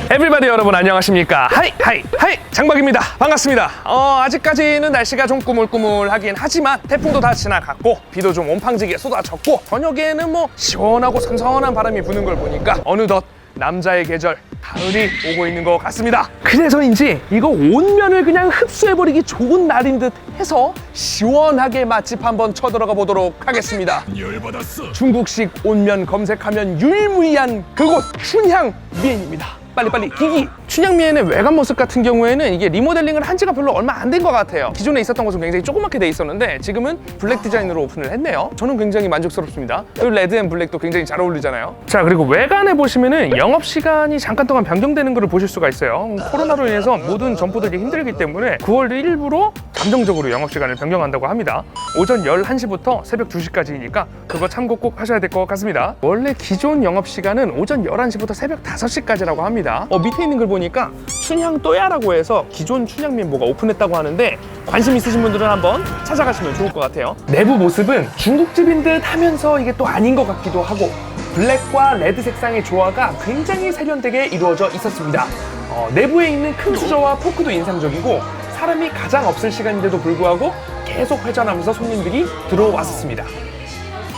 에브리바디 여러분 안녕하십니까? 하이 장박입니다. 반갑습니다. 아직까지는 날씨가 좀 꾸물꾸물하긴 하지만 태풍도 다 지나갔고 비도 좀 온팡지게 쏟아졌고 저녁에는 뭐 시원하고 선선한 바람이 부는 걸 보니까 어느덧 남자의 계절 가을이 오고 있는 것 같습니다. 그래서인지 이거 온면을 그냥 흡수해버리기 좋은 날인 듯 해서 시원하게 맛집 한번 쳐들어가 보도록 하겠습니다. 열받았어. 중국식 온면 검색하면 유일무이한 그곳 춘향미엔입니다. 빨리빨리 기기! 춘향미엔의 외관 모습 같은 경우에는 이게 리모델링을 한 지가 별로 얼마 안 된 것 같아요. 기존에 있었던 곳은 굉장히 조그맣게 돼 있었는데 지금은 블랙 디자인으로 오픈을 했네요. 저는 굉장히 만족스럽습니다. 그리고 레드 앤 블랙도 굉장히 잘 어울리잖아요. 자, 그리고 외관에 보시면은 영업시간이 잠깐 동안 변경되는 것을 보실 수가 있어요. 코로나로 인해서 모든 점포들이 힘들기 때문에 9월 일부로 잠정적으로 영업시간을 변경한다고 합니다. 오전 11시부터 새벽 2시까지니까 그거 참고 꼭 하셔야 될 것 같습니다. 원래 기존 영업시간은 오전 11시부터 새벽 5시까지라고 합니다. 밑에 있는 글 보니까 춘향또야라고 해서 기존 춘향미엔 뭐가 오픈했다고 하는데 관심 있으신 분들은 한번 찾아가시면 좋을 것 같아요. 내부 모습은 중국집인 듯 하면서 이게 또 아닌 것 같기도 하고 블랙과 레드 색상의 조화가 굉장히 세련되게 이루어져 있었습니다. 내부에 있는 큰 수저와 포크도 인상적이고 사람이 가장 없을 시간인데도 불구하고 계속 회전하면서 손님들이 들어왔었습니다.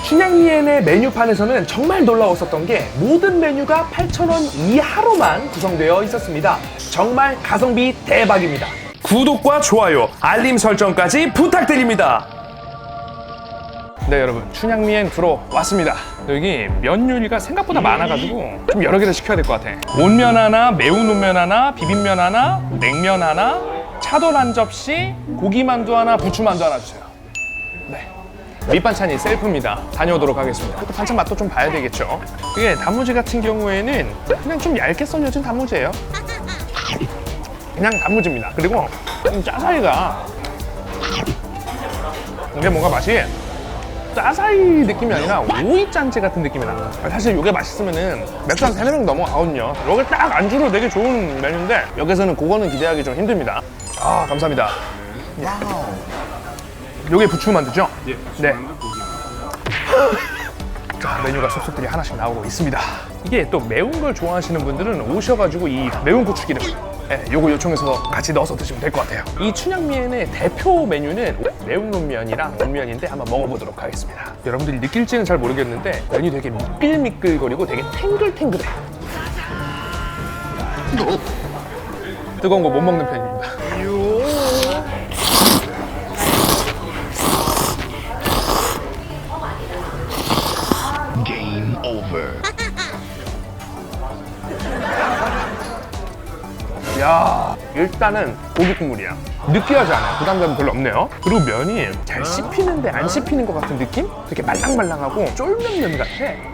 춘향미엔의 메뉴판에서는 정말 놀라웠었던 게 모든 메뉴가 8,000원 이하로만 구성되어 있었습니다. 정말 가성비 대박입니다. 구독과 좋아요, 알림 설정까지 부탁드립니다. 네, 여러분, 춘향미엔 들어왔습니다. 여기 면 요리가 생각보다 많아가지고 좀 여러 개를 시켜야 될 것 같아. 온면 하나, 매운 온면 하나, 비빔면 하나, 냉면 하나, 차돌 한 접시, 고기만두 하나, 부추만두 하나 주세요. 네. 밑반찬이 셀프입니다. 다녀오도록 하겠습니다. 또 반찬 맛도 좀 봐야 되겠죠. 이게 단무지 같은 경우에는 그냥 좀 얇게 썰려진 단무지예요. 그냥 단무지입니다. 그리고 짜사이가 이게 뭔가 맛이 짜사이 느낌이 아니라 오이짠지 같은 느낌이 나요. 사실 이게 맛있으면은 맥주 한 3-4병 넘어가거든요. 이게 딱 안주로 되게 좋은 메뉴인데 여기서는 그거는 기대하기 좀 힘듭니다. 아, 감사합니다. 와우. 요게 부추만두죠? 예. 네. 자, 메뉴가 속속들이 하나씩 나오고 있습니다. 이게 또 매운 걸 좋아하시는 분들은 오셔가지고 이 매운 고추기름 요거 요청해서 같이 넣어서 드시면 될 것 같아요. 이 춘향미엔의 대표 메뉴는 매운 온면이랑 온면인데 한번 먹어보도록 하겠습니다. 여러분들이 느낄지는 잘 모르겠는데 면이 되게 미끌미끌거리고 되게 탱글탱글해. 뜨거운 거 못 먹는 편입니다. 야, 일단은 고기 국물이야. 느끼하지 않아요. 부담감이 별로 없네요. 그리고 면이 잘 씹히는데 안 씹히는 것 같은 느낌? 되게 말랑말랑하고 쫄면면 같아.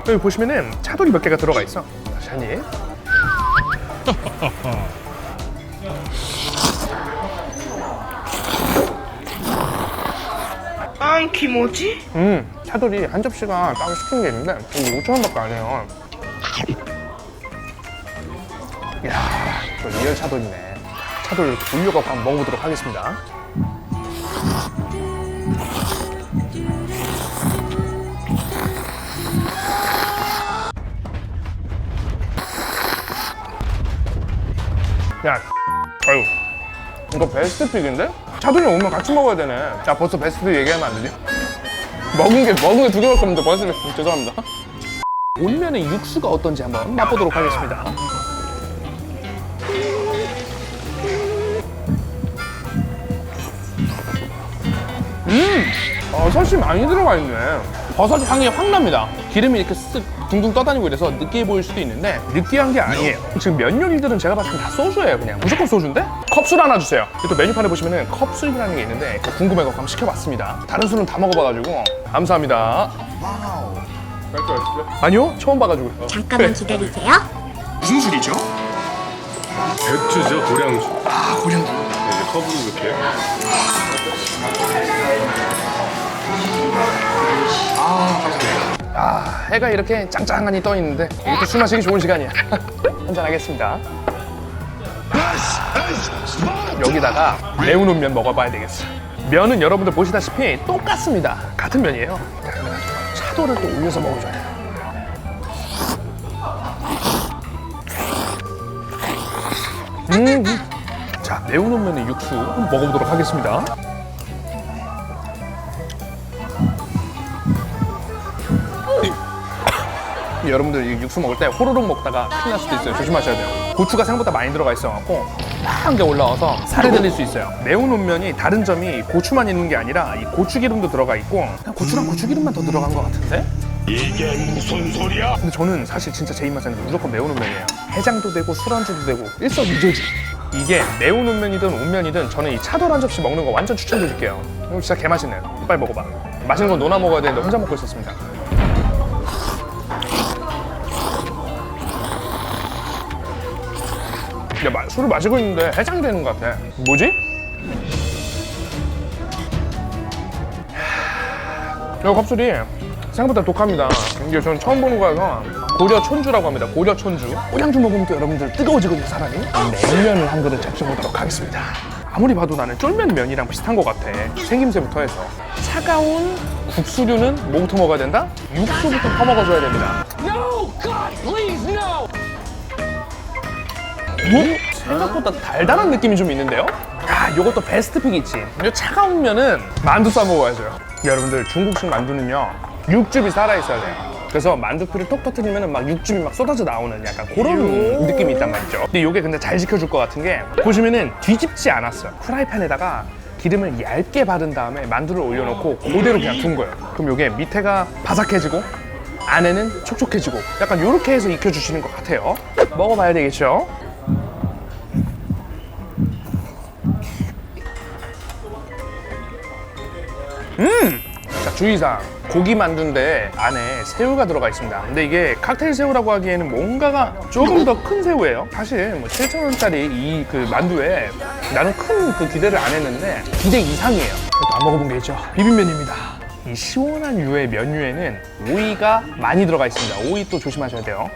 여기 보시면은 차돌이 몇 개가 들어가 있어. 다시 한 입. 키모지? 차돌이 한 접시가 따로 시키는 게 있는데 이게 5,000원밖에 안 해요. 이야, 저 리얼 차돌이네. 차돌 이렇게 돌려갖고 한번 먹어보도록 하겠습니다. 야, 아유, 이거 베스트 픽인데? 차돌이 오면 같이 먹어야 되네. 야, 벌써 베스트 픽 얘기하면 안 되지? 먹은 게 2개밖에 없는데 벌써 죄송합니다. 온면의 육수가 어떤지 한번 맛보도록 하겠습니다. 버섯이 많이 들어가 있네. 버섯 향이 확 납니다. 기름이 이렇게 쓱 둥둥 떠다니고 이래서 느끼해 보일 수도 있는데 느끼한 게 아니에요. 지금 면 요리들은 제가 봤을 때 다 소주예요. 그냥 무조건 소주인데? 컵술 하나 주세요. 또 메뉴판에 보시면은 컵술이라는 게 있는데 궁금해서 한번 시켜봤습니다. 다른 술은 다 먹어봐가지고 감사합니다. 와우. 깔줄 아시죠? 아니요, 처음 봐가지고요. 잠깐만 기다리세요. 무슨 술이죠? 배추죠, 고량주. 아, 고량주. 이제 컵으로 이렇게. 해가 이렇게 짱짱하니 떠 있는데 이것도 술 마시기 좋은 시간이야. 한잔 하겠습니다. 여기다가 매운 온면 먹어봐야 되겠어. 면은 여러분들 보시다시피 똑같습니다. 같은 면이에요. 차돌을 또 올려서 먹어줘야 돼요. 자, 매운 온면의 육수 한번 먹어보도록 하겠습니다. 여러분들 이 육수 먹을 때 호로록 먹다가 큰일 날 수도 있어요. 조심하셔야 돼요. 고추가 생각보다 많이 들어가 있어갖고 한 게 올라와서 살에 들릴 수 있어요. 매운 온면이 다른 점이 고추만 있는 게 아니라 이 고추기름도 들어가 있고 그냥 고추랑 고추기름만 더 들어간 것 같은데? 이게 무슨 소리야? 근데 저는 사실 진짜 제 입맛에는 무조건 매운 온면이에요. 해장도 되고 술안주도 되고 일석이조지. 이게 매운 온면이든 온면이든 저는 이 차돌 한 접시 먹는 거 완전 추천드릴게요. 이거 진짜 개맛있네요. 빨리 먹어봐. 맛있는 건 노나 먹어야 되는데 혼자 먹고 있었습니다. 야, 술을 마시고 있는데 해장이 되는 것 같아. 뭐지? 이 컵술이 생각보다 독합니다. 이게 저는 처음 보는 거여서 고려 촌주라고 합니다. 고려 촌주. 꼬량주 먹으면 또 여러분들 뜨거워지거든요, 사람이. 냉면을 한 그릇 잡숴보도록 하겠습니다. 아무리 봐도 나는 쫄면 면이랑 비슷한 것 같아. 생김새부터 해서. 차가운 국수류는 뭐부터 먹어야 된다? 육수부터 퍼먹어줘야 됩니다. No! God, please, no! 생각보다 달달한 느낌이 좀 있는데요? 아, 요것도 베스트 픽이 있지. 요 차가운 면은 만두 싸 먹어야죠. 여러분들 중국식 만두는요 육즙이 살아있어야 돼요. 그래서 만두피를 톡 터트리면 막 육즙이 막 쏟아져 나오는 약간 그런 느낌이 있단 말이죠. 근데 요게 근데 잘 지켜줄 것 같은 게 보시면은 뒤집지 않았어요. 프라이팬에다가 기름을 얇게 바른 다음에 만두를 올려놓고 그대로 그냥 둔 거예요. 그럼 요게 밑에가 바삭해지고 안에는 촉촉해지고 약간 요렇게 해서 익혀주시는 것 같아요. 먹어봐야 되겠죠? 자, 주의사항. 고기 만두인데 안에 새우가 들어가 있습니다. 근데 이게 칵테일 새우라고 하기에는 뭔가가 조금 더 큰 새우예요. 사실 뭐 7,000원짜리 이 그 만두에 나는 큰 그 기대를 안 했는데 기대 이상이에요. 그래도 안 먹어본 게 있죠. 비빔면입니다. 이 시원한 류의 면류에는 오이가 많이 들어가 있습니다. 오이 또 조심하셔야 돼요.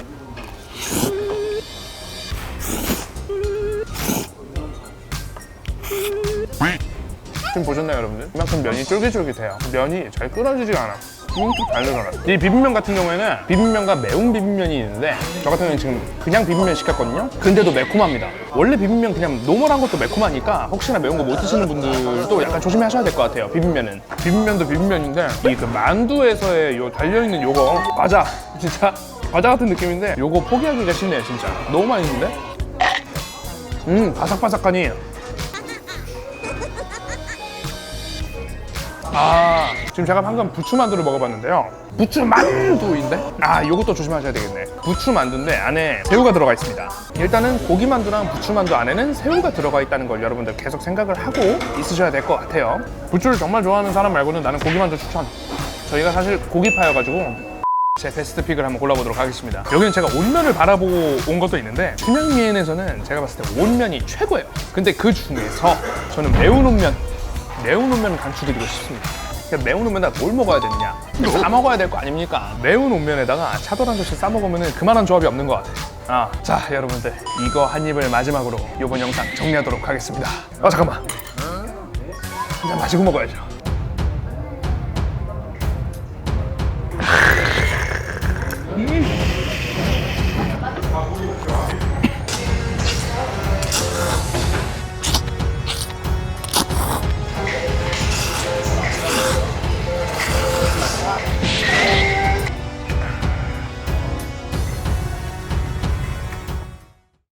지금 보셨나요, 여러분들? 이만큼 면이 쫄깃쫄깃해요. 면이 잘 끓어지지가 않아. 좀 다르더라. 이 비빔면 같은 경우에는 비빔면과 매운 비빔면이 있는데 저 같은 경우는 지금 그냥 비빔면 시켰거든요. 근데도 매콤합니다. 원래 비빔면 그냥 노멀한 것도 매콤하니까 혹시나 매운 거 못 드시는 분들도 약간 조심하셔야 될 것 같아요. 비빔면은. 비빔면도 비빔면인데 이 그 만두에서의 요 달려있는 요거 과자, 진짜 과자 같은 느낌인데 요거 포기하기가 쉽네요, 진짜. 너무 맛있는데? 바삭바삭하니. 아, 지금 제가 방금 부추만두를 먹어봤는데요. 부추만두인데? 아, 요것도 조심하셔야 되겠네. 부추만두인데 안에 새우가 들어가 있습니다. 일단은 고기만두랑 부추만두 안에는 새우가 들어가 있다는 걸 여러분들 계속 생각을 하고 있으셔야 될 것 같아요. 부추를 정말 좋아하는 사람 말고는 나는 고기만두 추천. 저희가 사실 고기파여가지고 제 베스트 픽을 한번 골라보도록 하겠습니다. 여기는 제가 온면을 바라보고 온 것도 있는데 춘향미엔에서는 제가 봤을 때 온면이 최고예요. 근데 그 중에서 저는 매운 온면을 강추드리고 싶습니다. 매운 온면에다 뭘 먹어야 되느냐? 다 먹어야 될 거 아닙니까? 매운 온면에다가 차돌 한 접시 싸 먹으면 그만한 조합이 없는 것 같아요. 자, 여러분들 이거 한 입을 마지막으로 이번 영상 정리하도록 하겠습니다. 잠깐만. 한 잔 마시고 먹어야죠.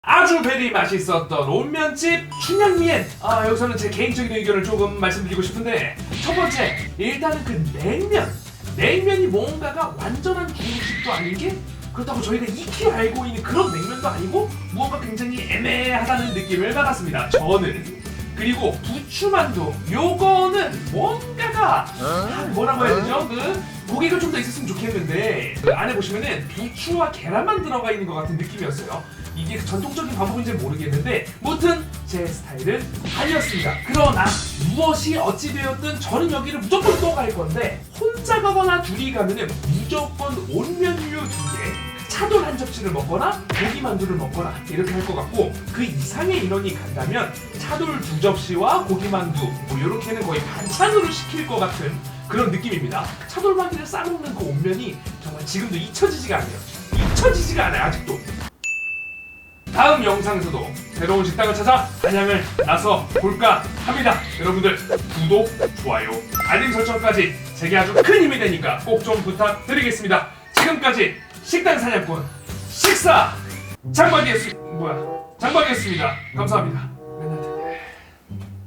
아주 베리 맛있었던 온면집 춘향미엔. 여기서는 제 개인적인 의견을 조금 말씀드리고 싶은데, 첫 번째, 일단은 그 냉면이 뭔가가 완전한 중국식도 아닌 게 그렇다고 저희가 익히 알고 있는 그런 냉면도 아니고 무언가 굉장히 애매하다는 느낌을 받았습니다, 저는. 그리고 부추만두, 요거는 뭔가가 뭐라고 해야 되죠? 고기가 좀 더 있었으면 좋겠는데 그 안에 보시면은 부추와 계란만 들어가 있는 것 같은 느낌이었어요. 이게 전통적인 방법인지 모르겠는데 무튼 제 스타일은 아니었습니다. 그러나 무엇이 어찌 되었든 저는 여기를 무조건 또 갈 건데, 혼자 가거나 둘이 가면은 무조건 온면류 2개, 차돌 한 접시를 먹거나 고기만두를 먹거나 이렇게 할 것 같고, 그 이상의 인원이 간다면 차돌 2접시와 고기만두 뭐 이렇게는 거의 반찬으로 시킬 것 같은 그런 느낌입니다. 차돌박이를 싸먹는 그 온면이 정말 지금도 잊혀지지가 않아요. 잊혀지지가 않아요, 아직도. 다음 영상에서도 새로운 식당을 찾아 한양을 나서 볼까 합니다. 여러분들 구독, 좋아요, 알림 설정까지 제게 아주 큰 힘이 되니까 꼭 좀 부탁드리겠습니다. 지금까지 식당 사냥꾼 식사 장박이었습니다. 감사합니다.